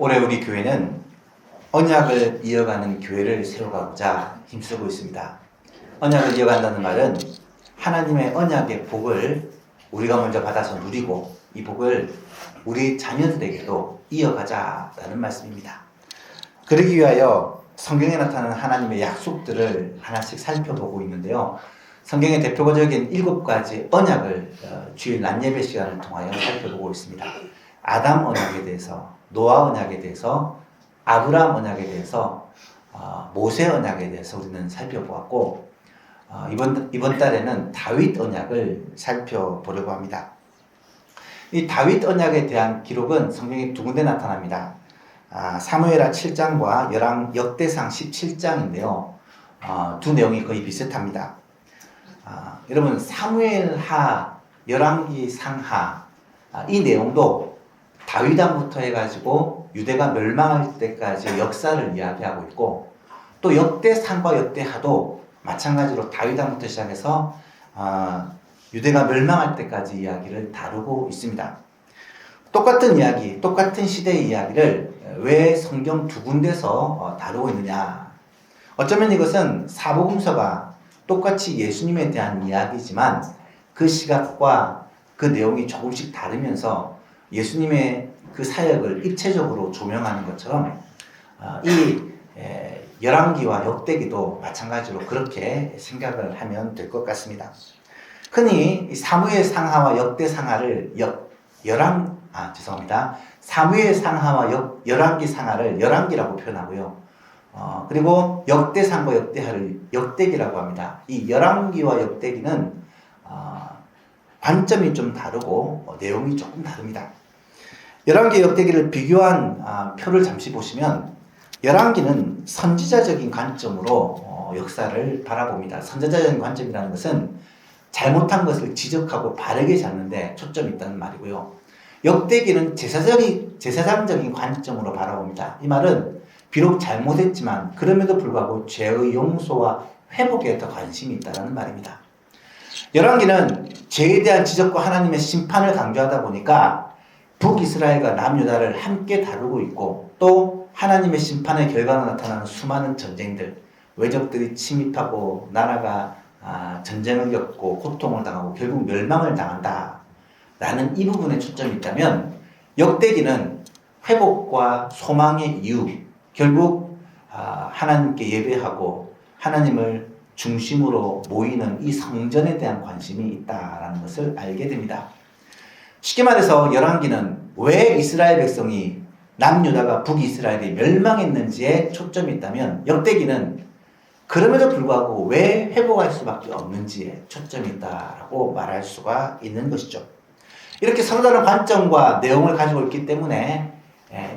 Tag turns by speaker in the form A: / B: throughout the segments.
A: 올해 우리 교회는 언약을 이어가는 교회를 세워가고자 힘쓰고 있습니다. 언약을 이어간다는 말은 하나님의 언약의 복을 우리가 먼저 받아서 누리고 이 복을 우리 자녀들에게도 이어가자라는 말씀입니다. 그러기 위하여 성경에 나타나는 하나님의 약속들을 하나씩 살펴보고 있는데요. 성경의 대표적인 7가지 언약을 주일 낮 예배 시간을 통하여 살펴보고 있습니다. 아담 언약에 대해서, 노아 언약에 대해서, 아브라함 언약에 대해서, 모세 언약에 대해서 우리는 살펴보았고, 이번 달에는 다윗 언약을 살펴보려고 합니다. 이 다윗 언약에 대한 기록은 성경에 두 군데 나타납니다. 사무엘하 7장과 역대상 17장인데요. 두 내용이 거의 비슷합니다. 여러분, 사무엘하, 열왕기 상하, 이 내용도 다윗왕부터 해가지고 유대가 멸망할 때까지의 역사를 이야기하고 있고, 또 역대상과 역대하도 마찬가지로 다윗왕부터 시작해서 유대가 멸망할 때까지 이야기를 다루고 있습니다. 똑같은 이야기, 똑같은 시대의 이야기를 왜 성경 두 군데서 다루고 있느냐? 어쩌면 이것은 사복음서가 똑같이 예수님에 대한 이야기지만 그 시각과 그 내용이 조금씩 다르면서 예수님의 그 사역을 입체적으로 조명하는 것처럼 이 열왕기와 역대기도 마찬가지로 그렇게 생각을 하면 될 것 같습니다. 흔히 사무엘 상하와 역대 상하를 사무엘 상하와 열왕기 상하를 열왕기라고 표현하고요. 그리고 역대상과 역대하를 역대기라고 합니다. 이 열왕기와 역대기는 관점이 좀 다르고 내용이 조금 다릅니다. 열왕기 역대기를 비교한 표를 잠시 보시면 열왕기는 선지자적인 관점으로 역사를 바라봅니다. 선지자적인 관점이라는 것은 잘못한 것을 지적하고 바르게 잡는 데 초점이 있다는 말이고요. 역대기는 제사장적인 관점으로 바라봅니다. 이 말은 비록 잘못했지만 그럼에도 불구하고 죄의 용서와 회복에 더 관심이 있다는 말입니다. 열왕기는 죄에 대한 지적과 하나님의 심판을 강조하다 보니까 북이스라엘과 남유다를 함께 다루고 있고, 또 하나님의 심판의 결과로 나타나는 수많은 전쟁들, 외적들이 침입하고 나라가 전쟁을 겪고 고통을 당하고 결국 멸망을 당한다 라는 이 부분에 초점이 있다면, 역대기는 회복과 소망의 이유, 결국 하나님께 예배하고 하나님을 중심으로 모이는 이 성전에 대한 관심이 있다라는 것을 알게 됩니다. 쉽게 말해서 열왕기는 왜 이스라엘 백성이 남유다가 북이스라엘이 멸망했는지에 초점이 있다면, 역대기는 그럼에도 불구하고 왜 회복할 수밖에 없는지에 초점이 있다라고 말할 수가 있는 것이죠. 이렇게 서로 다른 관점과 내용을 가지고 있기 때문에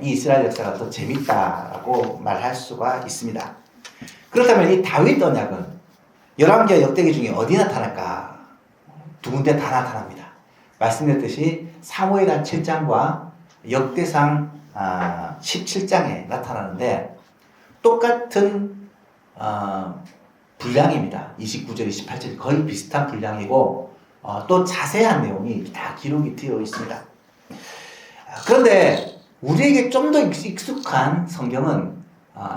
A: 이 이스라엘 역사가 더 재밌다라고 말할 수가 있습니다. 그렇다면 이 다윗 언약은 열왕기와 역대기 중에 어디 나타날까? 두 군데 다 나타납니다. 말씀드렸듯이 사무엘하 7장과 역대상 17장에 나타나는데 똑같은 분량입니다. 29절, 28절이 거의 비슷한 분량이고 또 자세한 내용이 다 기록이 되어 있습니다. 그런데 우리에게 좀 더 익숙한 성경은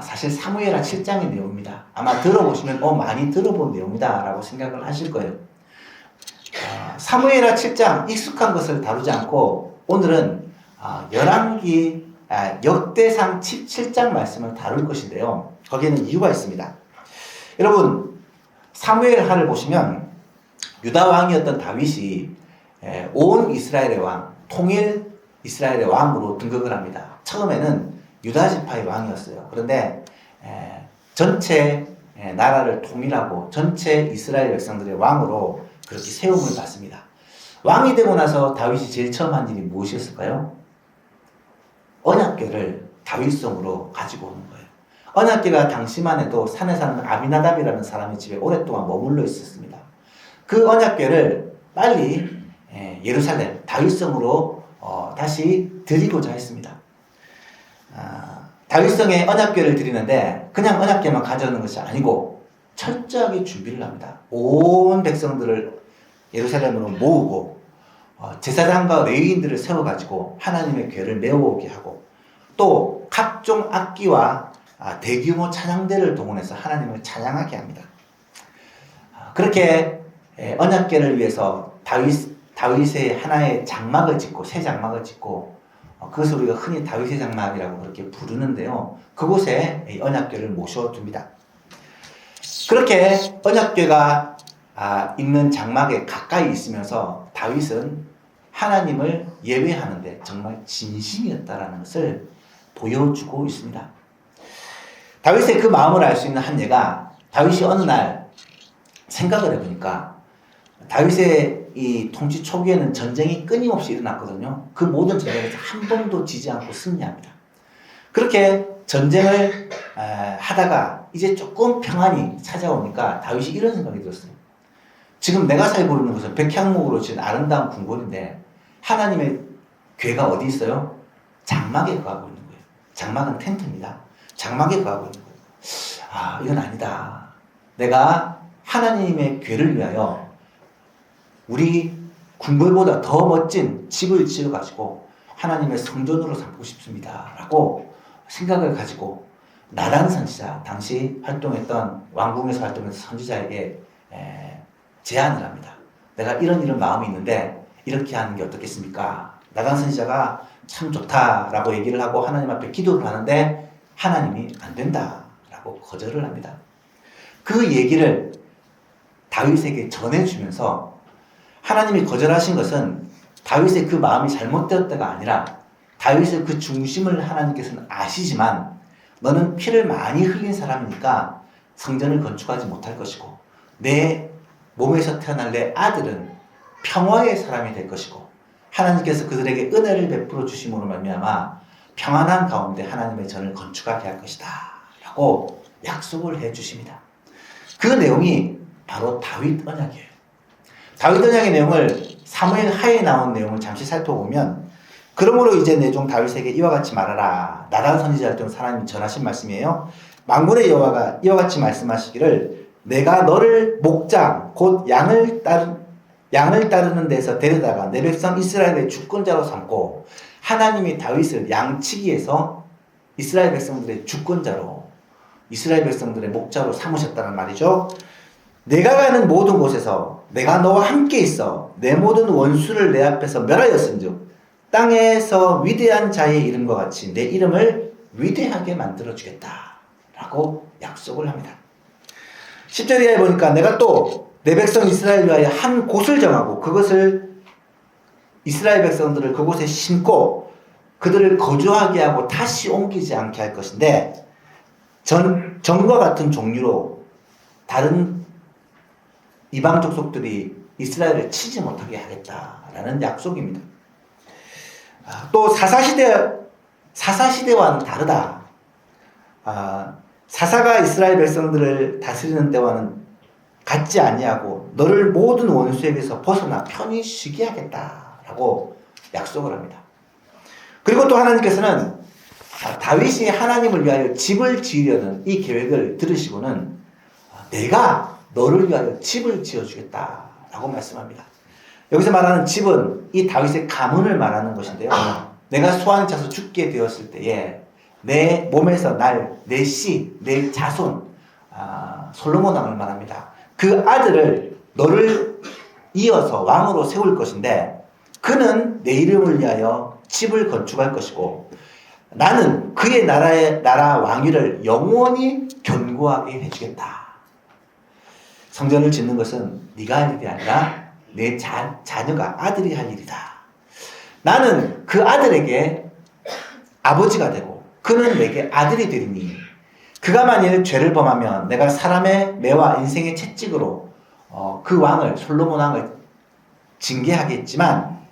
A: 사실 사무엘하 7장의 내용입니다. 아마 들어보시면 많이 들어본 내용이다 라고 생각을 하실 거예요. 사무엘하 7장 익숙한 것을 다루지 않고 오늘은 열왕기 역대상 17장 말씀을 다룰 것인데요. 거기에는 이유가 있습니다. 여러분, 사무엘하를 보시면 유다 왕이었던 다윗이 온 이스라엘의 왕, 통일 이스라엘의 왕으로 등극을 합니다. 처음에는 유다 지파의 왕이었어요. 그런데 전체 나라를 통일하고 전체 이스라엘 백성들의 왕으로 그렇게 세움을 받습니다. 왕이 되고 나서 다윗이 제일 처음 한 일이 무엇이었을까요? 언약궤를 다윗성으로 가지고 오는 거예요. 언약궤가 당시만 해도 산에 사는 아비나답이라는 사람의 집에 오랫동안 머물러 있었습니다. 그 언약궤를 빨리 예루살렘 다윗성으로 다시 드리고자 했습니다. 다윗성에 언약궤를 드리는데 그냥 언약궤만 가져오는 것이 아니고 철저하게 준비를 합니다. 온 백성들을 예루살렘으로 모으고 제사장과 레위인들을 세워가지고 하나님의 궤를 메워오게 하고, 또 각종 악기와 대규모 찬양대를 동원해서 하나님을 찬양하게 합니다. 그렇게 언약궤를 위해서 다윗의 하나의 장막을 짓고 새 장막을 짓고 그것을 우리가 흔히 다윗의 장막이라고 그렇게 부르는데요. 그곳에 언약궤를 모셔둡니다. 그렇게 언약궤가 있는 장막에 가까이 있으면서 다윗은 하나님을 예배하는데 정말 진심이었다라는 것을 보여주고 있습니다. 다윗의 그 마음을 알 수 있는 한 예가 다윗이 어느 날 생각을 해보니까 다윗의 이 통치 초기에는 전쟁이 끊임없이 일어났거든요. 그 모든 전쟁에서 한 번도 지지 않고 승리합니다. 그렇게 전쟁을 하다가 이제 조금 평안이 찾아오니까 다윗이 이런 생각이 들었어요. 지금 내가 살고 있는 곳은 백향목으로 지은 아름다운 궁궐인데 하나님의 궤가 어디 있어요? 장막에 거하고 있는 거예요. 장막은 텐트입니다. 장막에 거하고 있는 거예요. 이건 아니다. 내가 하나님의 궤를 위하여 우리 궁궐보다 더 멋진 집을 지어가지고 하나님의 성전으로 삼고 싶습니다. 라고 생각을 가지고 나단 선지자, 당시 활동했던 왕궁에서 활동했던 선지자에게 제안을 합니다. 내가 이런 마음이 있는데 이렇게 하는 게 어떻겠습니까? 나단 선지자가 참 좋다라고 얘기를 하고 하나님 앞에 기도를 하는데 하나님이 안 된다라고 거절을 합니다. 그 얘기를 다윗에게 전해주면서 하나님이 거절하신 것은 다윗의 그 마음이 잘못되었다가 아니라 다윗의 그 중심을 하나님께서는 아시지만 너는 피를 많이 흘린 사람이니까 성전을 건축하지 못할 것이고 내 몸에서 태어날 내 아들은 평화의 사람이 될 것이고 하나님께서 그들에게 은혜를 베풀어 주심으로 말미암아 평안한 가운데 하나님의 전을 건축하게 할 것이다 라고 약속을 해 주십니다. 그 내용이 바로 다윗 언약이에요. 다윗 언약의 내용을 사무엘 하에 나온 내용을 잠시 살펴보면 그러므로 이제 내 종 다윗에게 이와 같이 말하라. 나단 선지자를 통해 하나님이 전하신 말씀이에요. 만군의 여호와가 이와 같이 말씀하시기를 내가 너를 목장 곧 양을 따르는 데서 데려다가 내 백성 이스라엘의 주권자로 삼고 하나님이 다윗을 양치기에서 이스라엘 백성들의 주권자로 이스라엘 백성들의 목자로 삼으셨다는 말이죠. 내가 가는 모든 곳에서 내가 너와 함께 있어 내 모든 원수를 내 앞에서 멸하였은즉 땅에서 위대한 자의 이름과 같이 내 이름을 위대하게 만들어주겠다 라고 약속을 합니다. 10절에 보니까 내가 또 내 백성 이스라엘 위하여 한 곳을 정하고 그것을 이스라엘 백성들을 그곳에 심고 그들을 거주하게 하고 다시 옮기지 않게 할 것인데 전과 같은 종류로 다른 이방 족속들이 이스라엘을 치지 못하게 하겠다라는 약속입니다. 또 사사시대와는 다르다. 사사가 이스라엘 백성들을 다스리는 때와는 같지 아니하고 너를 모든 원수에게서 벗어나 편히 쉬게 하겠다라고 약속을 합니다. 그리고 또 하나님께서는 다윗이 하나님을 위하여 집을 지으려는 이 계획을 들으시고는 내가 너를 위하여 집을 지어주겠다라고 말씀합니다. 여기서 말하는 집은 이 다윗의 가문을 말하는 것인데요. 내가 소환이 차서 죽게 되었을 때에 내 몸에서 내 씨, 내 자손 솔로몬 왕을 말합니다. 그 아들을 너를 이어서 왕으로 세울 것인데 그는 내 이름을 위하여 집을 건축할 것이고 나는 그의 나라 왕위를 영원히 견고하게 해주겠다. 성전을 짓는 것은 네가 할 일이 아니라 내 자녀가 아들이 할 일이다. 나는 그 아들에게 아버지가 되고 그는 내게 아들이 되리니 그가 만일 죄를 범하면 내가 사람의 매와 인생의 채찍으로 그 왕을 솔로몬 왕을 징계하겠지만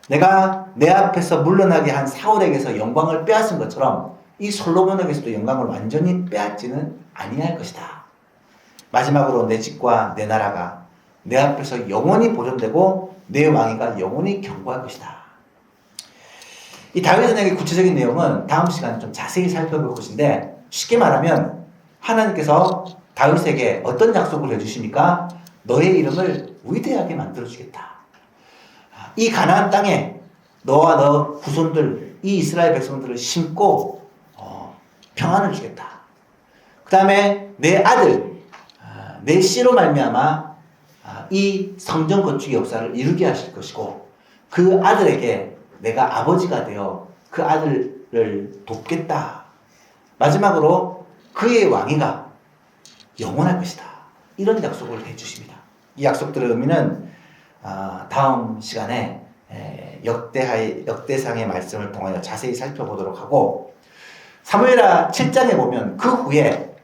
A: 내가 내 앞에서 물러나게 한 사울에게서 영광을 빼앗은 것처럼 이 솔로몬에게서도 영광을 완전히 빼앗지는 아니할 것이다. 마지막으로 내 집과 내 나라가 내 앞에서 영원히 보존되고 내 왕위가 영원히 견고할 것이다. 이 다윗 언약의 구체적인 내용은 다음 시간에 좀 자세히 살펴볼 것인데 쉽게 말하면 하나님께서 다윗에게 어떤 약속을 해주십니까? 너의 이름을 위대하게 만들어주겠다. 이 가나안 땅에 너와 너 후손들 이 이스라엘 백성들을 심고 평안을 주겠다. 그 다음에 내 아들, 내 씨로 말미암아 이 성전 건축의 역사를 이루게 하실 것이고 그 아들에게 내가 아버지가 되어 그 아들을 돕겠다. 마지막으로 그의 왕위가 영원할 것이다. 이런 약속을 해주십니다. 이 약속들의 의미는 다음 시간에 역대상의 말씀을 통하여 자세히 살펴보도록 하고 사무엘하 7장에 보면 그 후에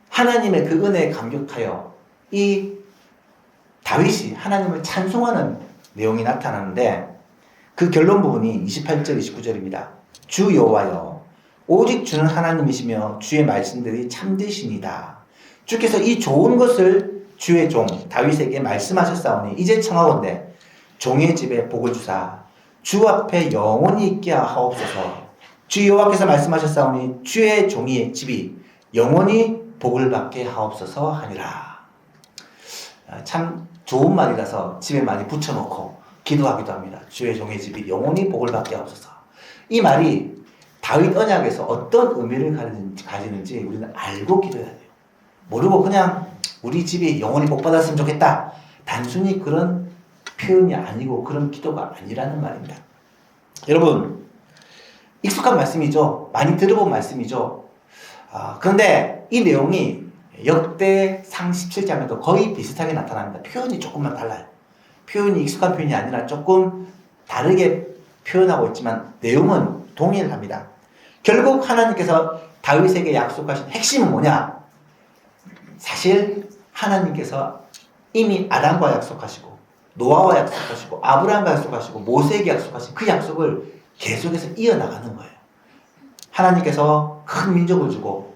A: 하나님의 그 은혜에 감격하여 이 다윗이 하나님을 찬송하는 내용이 나타나는데 그 결론 부분이 28절 29절입니다. 주 여호와여 오직 주는 하나님이시며 주의 말씀들이 참되시니다. 주께서 이 좋은 것을 주의 종 다윗에게 말씀하셨사오니 이제 청하건대 종의 집에 복을 주사 주 앞에 영원히 있게 하옵소서. 주 여호와께서 말씀하셨사오니 주의 종의 집이 영원히 복을 받게 하옵소서 하니라. 참 좋은 말이라서 집에 많이 붙여놓고 기도하기도 합니다. 주의 종의 집이 영원히 복을 받게 하옵소서. 이 말이 다윗 언약에서 어떤 의미를 가지는지 우리는 알고 기도해야 돼요. 모르고 그냥 우리 집이 영원히 복 받았으면 좋겠다. 단순히 그런 표현이 아니고 그런 기도가 아니라는 말입니다. 여러분 익숙한 말씀이죠. 많이 들어본 말씀이죠. 그런데 이 내용이 역대상 17장에도 거의 비슷하게 나타납니다. 표현이 조금만 달라요. 표현이 익숙한 표현이 아니라 조금 다르게 표현하고 있지만 내용은 동일합니다. 결국 하나님께서 다윗에게 약속하신 핵심은 뭐냐? 사실 하나님께서 이미 아담과 약속하시고 노아와 약속하시고 아브라함과 약속하시고 모세에게 약속하신 그 약속을 계속해서 이어나가는 거예요. 하나님께서 큰 민족을 주고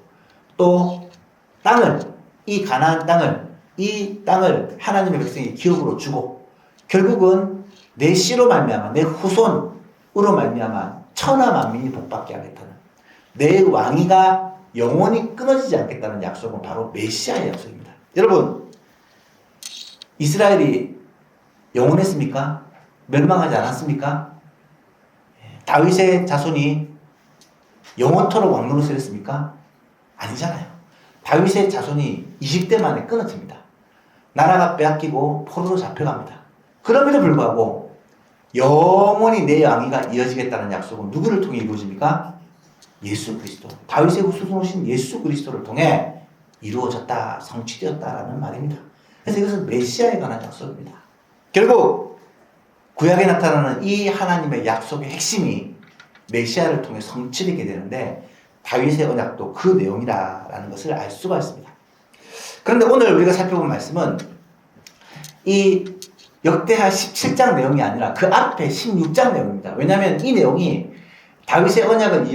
A: 또 땅을, 이 가나안 땅을, 이 땅을 하나님의 백성에게 기업으로 주고 결국은 내 씨로 말미암아 내 후손으로 말미암아 천하 만민이 복받게 하겠다는 내 왕위가 영원히 끊어지지 않겠다는 약속은 바로 메시아의 약속입니다. 여러분 이스라엘이 영원했습니까? 멸망하지 않았습니까? 다윗의 자손이 영원토록 왕노릇을 했습니까? 아니잖아요. 다윗의 자손이 20대 만에 끊어집니다. 나라가 빼앗기고 포로로 잡혀갑니다. 그럼에도 불구하고 영원히 내 왕위가 이어지겠다는 약속은 누구를 통해 이루어집니까? 예수 그리스도. 다윗의 후손이신 예수 그리스도를 통해 이루어졌다, 성취되었다라는 말입니다. 그래서 이것은 메시아에 관한 약속입니다. 결국 구약에 나타나는 이 하나님의 약속의 핵심이 메시아를 통해 성취되게 되는데 다윗의 언약도 그 내용이다라는 것을 알 수가 있습니다. 그런데 오늘 우리가 살펴본 말씀은 이 역대하 17장 내용이 아니라 그 앞에 16장 내용입니다. 왜냐하면 이 내용이 다윗의 언약을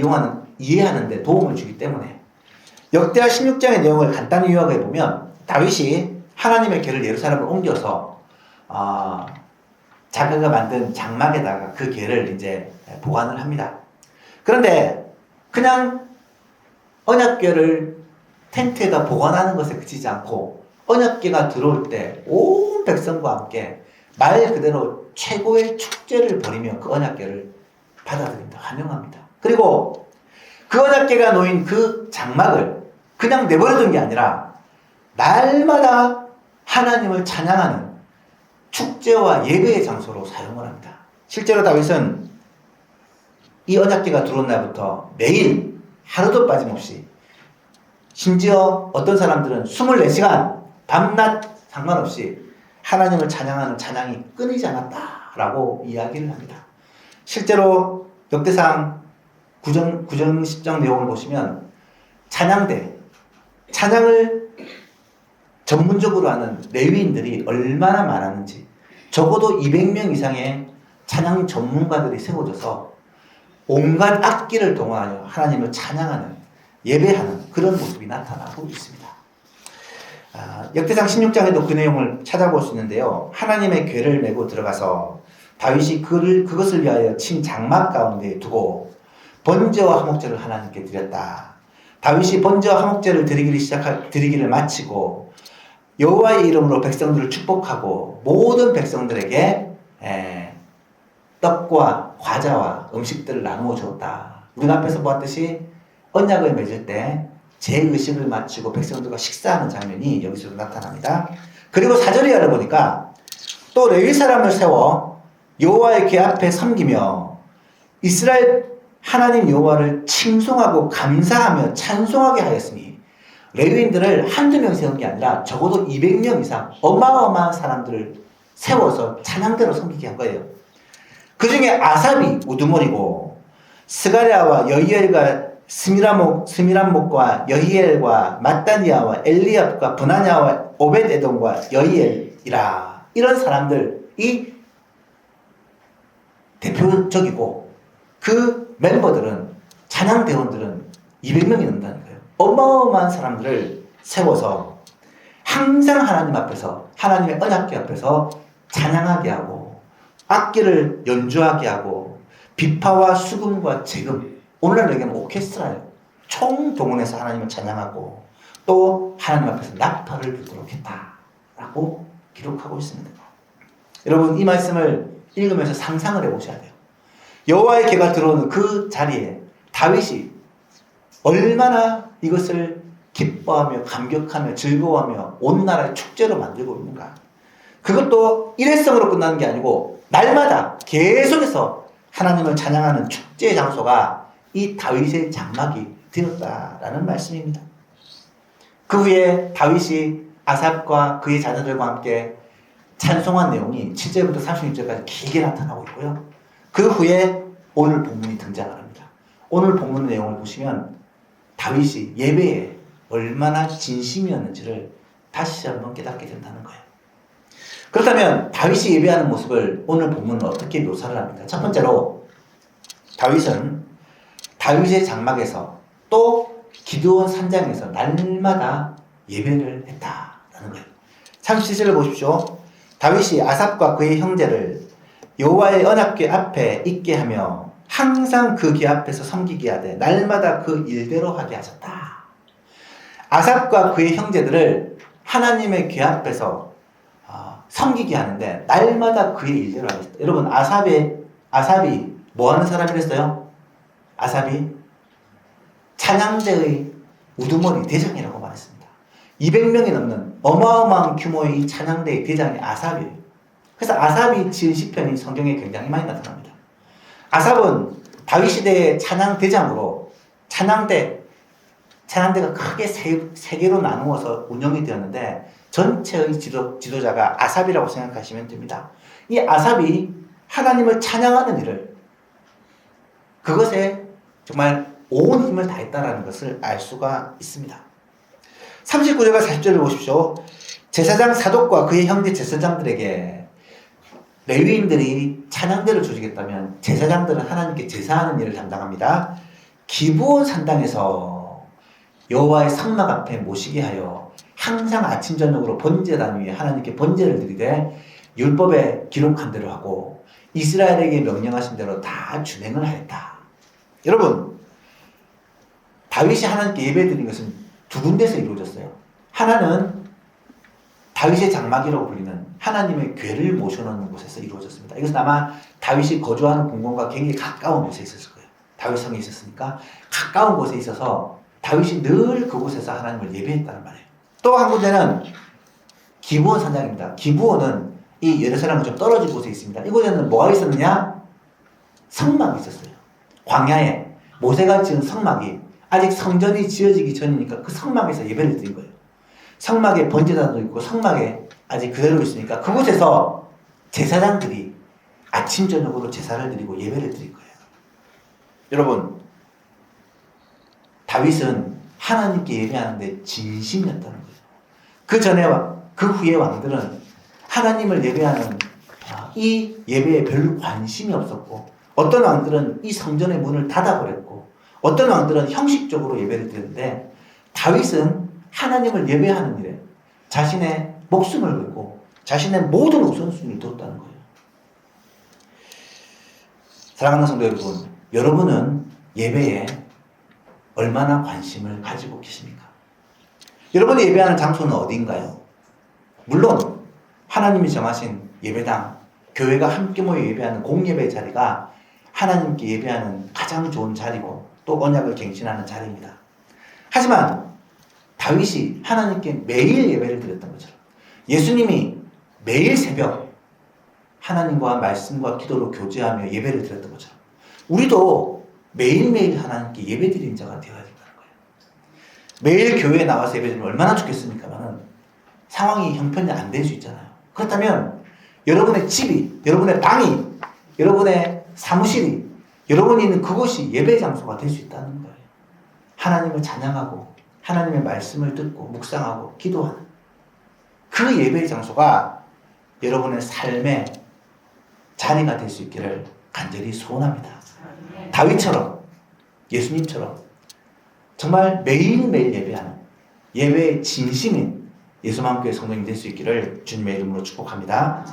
A: 이해하는 데 도움을 주기 때문에 역대하 16장의 내용을 간단히 요약해 보면 다윗이 하나님의 궤를 예루살렘으로 옮겨서 자기가 만든 장막에다가 그 궤를 이제 보관을 합니다. 그런데 그냥 언약궤를 텐트에다 보관하는 것에 그치지 않고 언약궤가 들어올 때 온 백성과 함께 말 그대로 최고의 축제를 벌이며 그 언약궤를 받아들인다, 환영합니다. 그리고 그 언약궤가 놓인 그 장막을 그냥 내버려둔 게 아니라 날마다 하나님을 찬양하는 축제와 예배의 장소로 사용을 합니다. 실제로 다윗은 이 언약궤가 들어온 날부터 매일 하루도 빠짐없이 심지어 어떤 사람들은 24시간 밤낮 상관없이 하나님을 찬양하는 찬양이 끊이지 않았다라고 이야기를 합니다. 실제로 역대상 9장 10장 내용을 보시면 찬양을 전문적으로 하는 레위인들이 얼마나 많았는지 적어도 200명 이상의 찬양 전문가들이 세워져서 온갖 악기를 동원하여 하나님을 찬양하는 예배하는 그런 모습이 나타나고 있습니다. 역대상 16장에도 그 내용을 찾아볼 수 있는데요. 하나님의 궤를 메고 들어가서 다윗이 그것을 위하여 친 장막 가운데 두고 번제와 화목제를 하나님께 드렸다. 다윗이 번제와 화목제를 드리기를 마치고 여호와의 이름으로 백성들을 축복하고 모든 백성들에게 떡과 과자와 음식들을 나누어 주었다. 우리가 앞에서 보았듯이 언약을 맺을 때 제의식을 마치고 백성들과 식사하는 장면이 여기서도 나타납니다. 그리고 4절에 알아보니까 또 레위 사람을 세워 여호와의 궤 앞에 섬기며 이스라엘 하나님 여호와를 칭송하고 감사하며 찬송하게 하였으니 레위인들을 한두 명 세운 게 아니라 적어도 200명 이상 어마어마한 사람들을 세워서 찬양대로 섬기게 한 거예요. 그 중에 아삽이 우두머리고 스가랴와 여히엘과 스미람목과 여히엘과 마따니아와 엘리압과 브나냐와 오벳에돔과 여히엘이라 이런 사람들이 대표적이고 그 멤버들은 찬양대원들은 200명이 넘는다는 거예요. 어마어마한 사람들을 세워서 항상 하나님 앞에서 하나님의 언약궤 앞에서 찬양하게 하고 악기를 연주하게 하고 비파와 수금과 재금 오늘날 얘기하면 오케스트라예요. 총동원해서 하나님을 찬양하고 또 하나님 앞에서 나팔을 불도록 했다라고 기록하고 있습니다. 여러분 이 말씀을 읽으면서 상상을 해보셔야 돼요. 여호와의 궤가 들어오는 그 자리에 다윗이 얼마나 이것을 기뻐하며 감격하며 즐거워하며 온 나라의 축제로 만들고 있는가. 그것도 일회성으로 끝나는 게 아니고 날마다 계속해서 하나님을 찬양하는 축제의 장소가 이 다윗의 장막이 되었다라는 말씀입니다. 그 후에 다윗이 아삽과 그의 자녀들과 함께 찬송한 내용이 7절부터 36절까지 길게 나타나고 있고요. 그 후에 오늘 본문이 등장을 합니다. 오늘 본문 내용을 보시면 다윗이 예배에 얼마나 진심이었는지를 다시 한번 깨닫게 된다는 거예요. 그렇다면 다윗이 예배하는 모습을 오늘 본문은 어떻게 묘사를 합니까? 첫 번째로 다윗은 다윗의 장막에서 또 기드온 산장에서 날마다 예배를 했다라는 거예요. 37절을 보십시오. 다윗이 아삽과 그의 형제를 여호와의 언약궤 앞에 있게 하며 항상 그 궤 앞에서 섬기게 하되 날마다 그 일대로 하게 하셨다. 아삽과 그의 형제들을 하나님의 궤 앞에서 섬기게 하는데 날마다 그의 일대로 하셨다. 여러분 아삽이 뭐 하는 사람이랬어요? 아삽이 찬양대의 우두머리 대장이라고 말했습니다. 200명이 넘는 어마어마한 규모의 이 찬양대의 대장이 아삽이에요. 그래서 아삽이 지은 시편이 성경에 굉장히 많이 나타납니다. 아삽은 다윗 시대의 찬양 대장으로 찬양대가 크게 세 개로 나누어서 운영이 되었는데 전체의 지도자가 아삽이라고 생각하시면 됩니다. 이 아삽이 하나님을 찬양하는 일을 그것에 정말 온 힘을 다했다는 것을 알 수가 있습니다. 39절과 40절을 보십시오. 제사장 사독과 그의 형제 제사장들에게 레위인들이 찬양대를 조직했다면 제사장들은 하나님께 제사하는 일을 담당합니다. 기브온 산당에서 여호와의 성막 앞에 모시게 하여 항상 아침 저녁으로 번제단 위에 하나님께 번제를 드리되 율법에 기록한 대로 하고 이스라엘에게 명령하신 대로 다 준행을 하였다. 여러분 다윗이 하나님께 예배드린 것은 두 군데서 이루어졌어요. 하나는 다윗의 장막이라고 불리는 하나님의 궤를 모셔놓는 곳에서 이루어졌습니다. 이것은 아마 다윗이 거주하는 궁궐과 굉장히 가까운 곳에 있었을 거예요. 다윗 성에 있었으니까 가까운 곳에 있어서 다윗이 늘 그곳에서 하나님을 예배했다는 말이에요. 또 한 군데는 기브온 산장입니다. 기브온은 이 예루살렘과 좀 떨어진 곳에 있습니다. 이곳에는 뭐가 있었느냐? 성막이 있었어요. 광야에 모세가 지은 성막이 아직 성전이 지어지기 전이니까 그 성막에서 예배를 드린 거예요. 성막에 번제단도 있고 성막에 아직 그대로 있으니까 그곳에서 제사장들이 아침 저녁으로 제사를 드리고 예배를 드린 거예요. 여러분 다윗은 하나님께 예배하는데 진심이었다는 거예요. 그 전에 그 후의 왕들은 하나님을 예배하는 이 예배에 별 관심이 없었고 어떤 왕들은 이 성전의 문을 닫아버렸고 어떤 왕들은 형식적으로 예배를 드렸는데 다윗은 하나님을 예배하는 일에 자신의 목숨을 걸고 자신의 모든 우선순위를 뒀다는 거예요. 사랑하는 성도 여러분, 여러분은 예배에 얼마나 관심을 가지고 계십니까? 여러분이 예배하는 장소는 어디인가요? 물론 하나님이 정하신 예배당, 교회가 함께 모여 예배하는 공예배 자리가 하나님께 예배하는 가장 좋은 자리고 또 언약을 갱신하는 자리입니다. 하지만 다윗이 하나님께 매일 예배를 드렸던 것처럼 예수님이 매일 새벽 하나님과 말씀과 기도로 교제하며 예배를 드렸던 것처럼 우리도 매일매일 하나님께 예배 드리는 자가 되어야 된다는 거예요. 매일 교회에 나와서 예배 드리면 얼마나 좋겠습니까만은 상황이 형편이 안 될 수 있잖아요. 그렇다면 여러분의 집이, 여러분의 방이, 여러분의 사무실이, 여러분이 있는 그곳이 예배 장소가 될 수 있다는 거예요. 하나님을 찬양하고 하나님의 말씀을 듣고 묵상하고 기도하는 그 예배 장소가 여러분의 삶의 자리가 될 수 있기를 간절히 소원합니다. 다윗처럼, 예수님처럼 정말 매일매일 예배하는 예배의 진심인 예수만교회 성도님이 될 수 있기를 주님의 이름으로 축복합니다.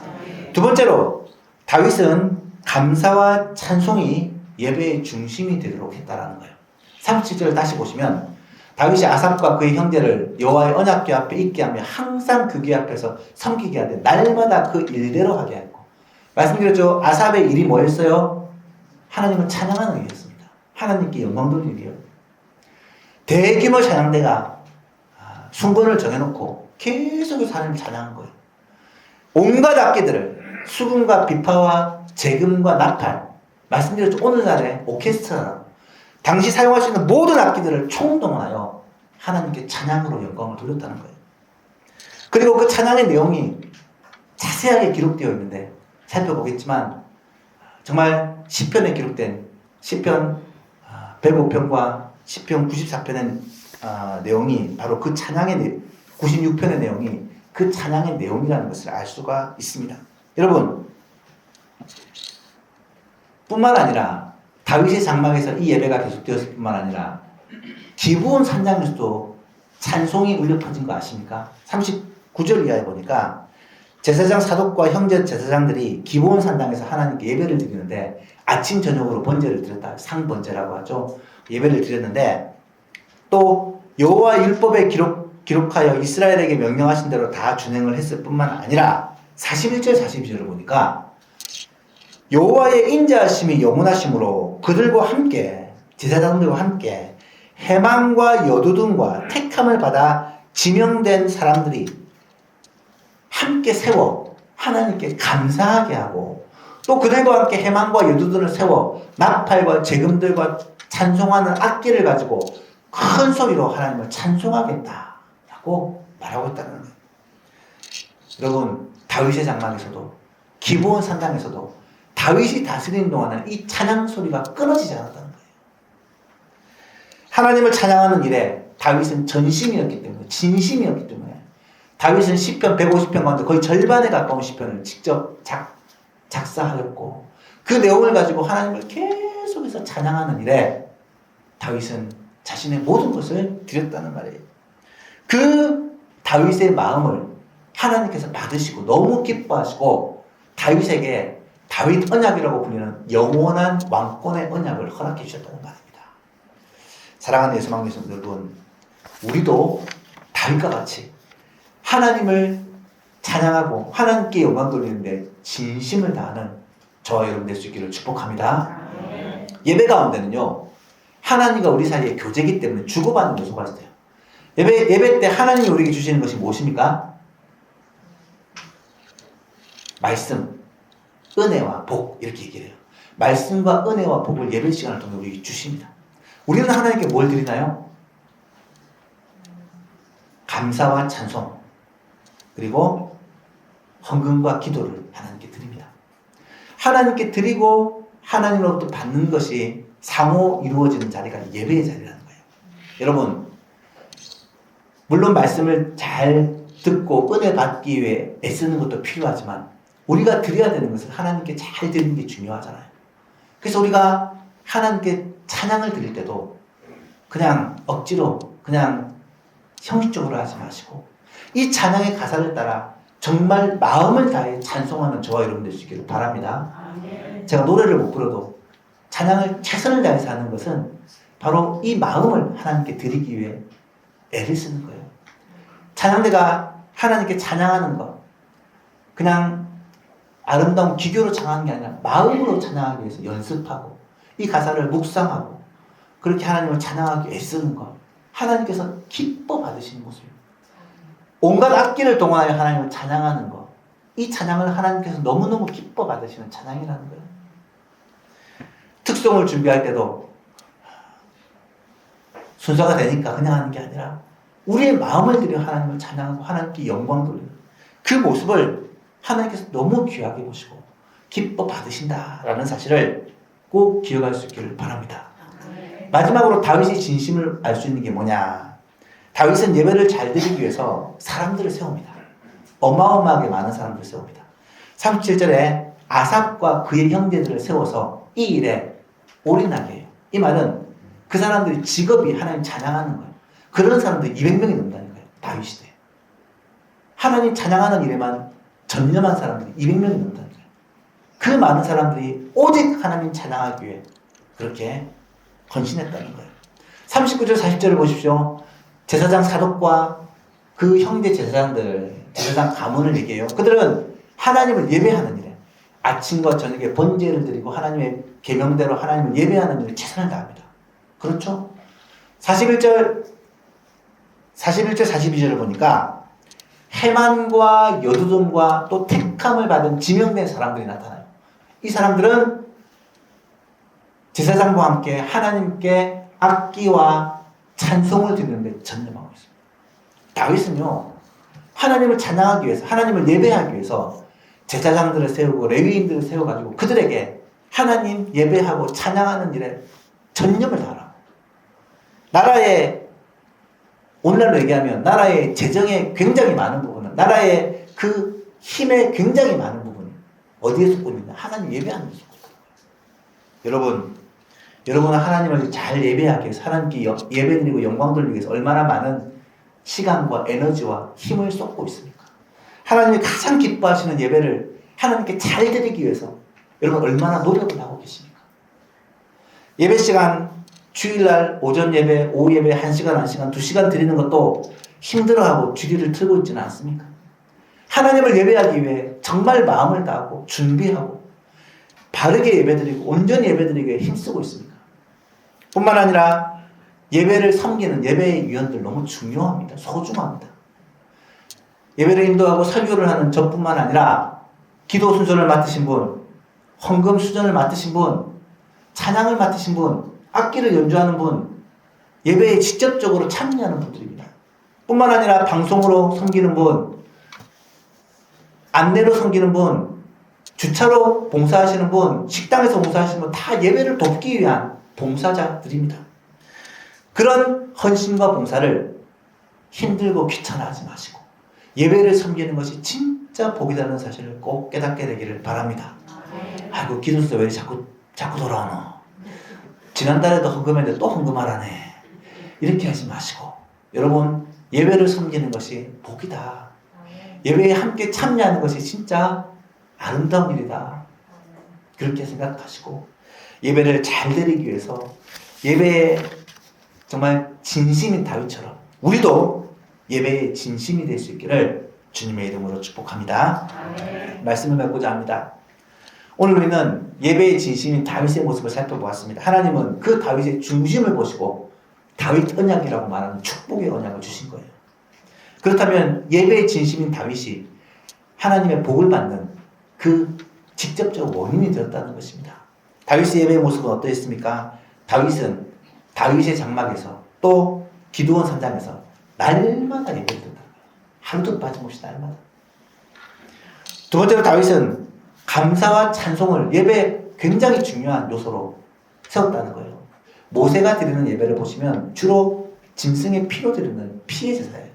A: 두 번째로 다윗은 감사와 찬송이 예배의 중심이 되도록 했다라는 거예요. 37절을 다시 보시면 다윗이 아삽과 그의 형제를 여호와의 언약궤 앞에 있게 하며 항상 그 궤 앞에서 섬기게 하되 날마다 그 일대로 하게 했고, 말씀드렸죠. 아삽의 일이 뭐였어요? 하나님을 찬양하는 일이었습니다. 하나님께 영광 돌리는 일이요. 대규모 찬양대가 순번을 정해놓고 계속해서 하나님을 찬양한 거예요. 온갖 악기들을 수금과 비파와 재금과 나팔, 말씀드렸죠. 오늘날의 오케스트라라고 당시 사용할 수 있는 모든 악기들을 총동원하여 하나님께 찬양으로 영광을 돌렸다는 거예요. 그리고 그 찬양의 내용이 자세하게 기록되어 있는데 살펴보겠지만 정말 시편에 기록된 시편 105편과 시편 94편의 내용이 바로 그 찬양의 96편의 내용이 그 찬양의 내용이라는 것을 알 수가 있습니다. 여러분, 뿐만 아니라 다윗의 장막에서 이 예배가 계속되었을 뿐만 아니라 기브온 산장에서도 찬송이 울려 퍼진 거 아십니까? 39절 이하에 보니까 제사장 사독과 형제 제사장들이 기브온 산당에서 하나님께 예배를 드리는데 아침 저녁으로 번제를 드렸다. 상번제라고 하죠. 예배를 드렸는데 또 여호와 율법에 기록하여 이스라엘에게 명령하신 대로 다 준행을 했을 뿐만 아니라 41절 42절을 보니까 여호와의 인자하심이 영원하심으로 그들과 함께 제사장들과 함께 해망과 여두둔과 택함을 받아 지명된 사람들이 함께 세워 하나님께 감사하게 하고 또 그들과 함께 해망과 여두둔을 세워 나팔과 재금들과 찬송하는 악기를 가지고 큰 소리로 하나님을 찬송하겠다라고 말하고 있다는 거예요. 여러분, 다윗의 장막에서도 기브온 산당에서도 다윗이 다스리는 동안은 이 찬양 소리가 끊어지지 않았다는 거예요. 하나님을 찬양하는 일에 다윗은 전심이었기 때문에, 진심이었기 때문에 다윗은 시편 150편 가운데 거의 절반에 가까운 시편을 직접 작사하였고 그 내용을 가지고 하나님을 계속해서 찬양하는 일에 다윗은 자신의 모든 것을 드렸다는 말이에요. 그 다윗의 마음을 하나님께서 받으시고 너무 기뻐하시고 다윗에게 다윗 언약이라고 불리는 영원한 왕권의 언약을 허락해 주셨다는 말입니다. 사랑하는 예수망 예수 여러분, 우리도 다윗과 같이 하나님을 찬양하고 하나님께 영광 돌리는데 진심을 다하는 저와 여러분 될 수 있기를 축복합니다. 예배 가운데는요, 하나님과 우리 사이에 교제이기 때문에 주고받는 요소가 있어요. 예배 때 하나님이 우리에게 주시는 것이 무엇입니까? 말씀, 은혜와 복, 이렇게 얘기를 해요. 말씀과 은혜와 복을 예배 시간을 통해 우리에게 주십니다. 우리는 하나님께 뭘 드리나요? 감사와 찬송, 그리고 헌금과 기도를 하나님께 드립니다. 하나님께 드리고 하나님으로부터 받는 것이 상호 이루어지는 자리가 예배의 자리라는 거예요. 여러분, 물론 말씀을 잘 듣고 은혜 받기 위해 애쓰는 것도 필요하지만 우리가 드려야 되는 것은 하나님께 잘 드리는 게 중요하잖아요. 그래서 우리가 하나님께 찬양을 드릴 때도 그냥 억지로 그냥 형식적으로 하지 마시고 이 찬양의 가사를 따라 정말 마음을 다해 찬송하는 저와 여러분 될 수 있기를 바랍니다. 제가 노래를 못 불러도 찬양을 최선을 다해서 하는 것은 바로 이 마음을 하나님께 드리기 위해 애를 쓰는 거예요. 찬양대가 하나님께 찬양하는 것, 그냥 아름다운 기교로 찬양하는 게 아니라 마음으로 찬양하기 위해서 연습하고 이 가사를 묵상하고 그렇게 하나님을 찬양하기 위해 쓰는 것, 하나님께서 기뻐 받으시는 모습입니다. 온갖 악기를 동원하여 하나님을 찬양하는 것, 이 찬양을 하나님께서 너무너무 기뻐 받으시는 찬양이라는 거예요. 특송을 준비할 때도 순서가 되니까 그냥 하는 게 아니라 우리의 마음을 들여 하나님을 찬양하고 하나님께 영광 돌리는 그 모습을 하나님께서 너무 귀하게 보시고 기뻐 받으신다라는 사실을 꼭 기억할 수 있기를 바랍니다. 마지막으로 다윗의 진심을 알 수 있는 게 뭐냐? 다윗은 예배를 잘 드리기 위해서 사람들을 세웁니다. 어마어마하게 많은 사람들을 세웁니다. 37절에 아삽과 그의 형제들을 세워서 이 일에 올인하게 해요. 이 말은 그 사람들이 직업이 하나님 찬양하는 거예요. 그런 사람들이 200명이 넘는다는 거예요. 다윗 시대에. 하나님 찬양하는 일에만 전념한 사람들이 200명이 넘는다는 거예요. 그 많은 사람들이 오직 하나님 찬양하기 위해 그렇게 헌신했다는 거예요. 39절 40절을 보십시오. 제사장 사독과 그 형제 제사장들, 제사장 가문을 얘기해요. 그들은 하나님을 예배하는 일에 아침과 저녁에 번제를 드리고 하나님의 계명대로 하나님을 예배하는 일에 최선을 다합니다. 그렇죠? 41절 42절을 보니까 해만과 여두둔과 또 택함을 받은 지명된 사람들이 나타나요. 이 사람들은 제사장과 함께 하나님께 악기와 찬송을 드리는데 전념하고 있습니다. 다윗은요, 하나님을 찬양하기 위해서, 하나님을 예배하기 위해서 제사장들을 세우고 레위인들을 세워가지고 그들에게 하나님 예배하고 찬양하는 일에 전념을 다하라고. 나라의, 오늘날로 얘기하면 나라의 재정에 굉장히 많은 부분은, 나라의 그 힘에 굉장히 많은 부분이 어디에 속고 있느냐? 하나님 예배하는 데 속고 있어요. 여러분은 하나님을 잘 예배하기 위해서, 하나님께 예배드리고 영광 돌리기 위해서 얼마나 많은 시간과 에너지와 힘을 쏟고 있습니까? 하나님이 가장 기뻐하시는 예배를 하나님께 잘 드리기 위해서 여러분 얼마나 노력을 하고 계십니까? 예배 시간, 주일날 오전 예배, 오후 예배 1시간, 1시간, 2시간 드리는 것도 힘들어하고 주기를 틀고 있지는 않습니까? 하나님을 예배하기 위해 정말 마음을 다하고 준비하고 바르게 예배드리고 온전히 예배드리기 위해 힘쓰고 있습니다. 뿐만 아니라 예배를 섬기는 예배의 위원들 너무 중요합니다. 소중합니다. 예배를 인도하고 설교를 하는 저뿐만 아니라 기도 순서를 맡으신 분, 헌금 수전을 맡으신 분, 찬양을 맡으신 분, 악기를 연주하는 분, 예배에 직접적으로 참여하는 분들입니다. 뿐만 아니라 방송으로 섬기는 분, 안내로 섬기는 분, 주차로 봉사하시는 분, 식당에서 봉사하시는 분, 다 예배를 돕기 위한 봉사자들입니다. 그런 헌신과 봉사를 힘들고 귀찮아하지 마시고 예배를 섬기는 것이 진짜 복이라는 사실을 꼭 깨닫게 되기를 바랍니다. 아이고, 기도서 왜 자꾸 돌아오노? 지난달에도 헌금했는데 또 헌금하라네. 이렇게 하지 마시고 여러분, 예배를 섬기는 것이 복이다. 예배에 함께 참여하는 것이 진짜 아름다운 일이다. 그렇게 생각하시고 예배를 잘 드리기 위해서 예배에 정말 진심인 다윗처럼 우리도 예배에 진심이 될 수 있기를 주님의 이름으로 축복합니다. 말씀을 맺고자 합니다. 오늘 우리는 예배의 진심인 다윗의 모습을 살펴보았습니다. 하나님은 그 다윗의 중심을 보시고 다윗 언약이라고 말하는 축복의 언약을 주신 거예요. 그렇다면 예배의 진심인 다윗이 하나님의 복을 받는 그 직접적 원인이 되었다는 것입니다. 다윗의 예배의 모습은 어떠했습니까? 다윗은 다윗의 장막에서 또 기드온 산장에서 날마다 예배를 드렸다. 하루도 빠짐없이 날마다. 두 번째로 다윗은 감사와 찬송을 예배에 굉장히 중요한 요소로 세웠다는 거예요. 모세가 드리는 예배를 보시면 주로 짐승의 피로 드리는 피의 제사예요.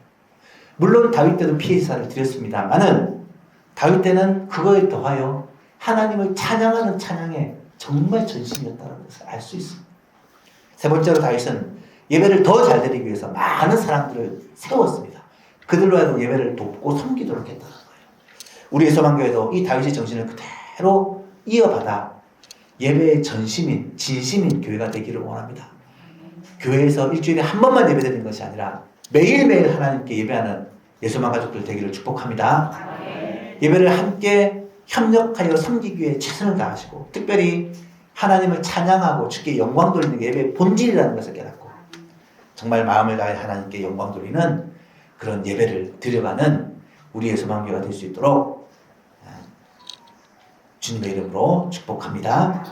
A: 물론 다윗 때도 피의 제사를 드렸습니다만은 다윗 때는 그거에 더하여 하나님을 찬양하는 찬양에 정말 전심이었다는 것을 알 수 있습니다. 세 번째로 다윗은 예배를 더 잘 드리기 위해서 많은 사람들을 세웠습니다. 그들로 하여금 예배를 돕고 섬기도록 했다는 거예요. 우리 소망교회도 이 다윗의 정신을 그대로 이어받아 예배의 전심인, 진심인 교회가 되기를 원합니다. 교회에서 일주일에 한 번만 예배드리는 것이 아니라 매일매일 하나님께 예배하는 예수만 가족들 되기를 축복합니다. 예배를 함께 협력하여 섬기기 위해 최선을 다하시고 특별히 하나님을 찬양하고 주께 영광 돌리는 게 예배의 본질이라는 것을 깨닫고 정말 마음을 다해 하나님께 영광 돌리는 그런 예배를 드려가는 우리의 소망교회가 될 수 있도록 주님의 이름으로 축복합니다.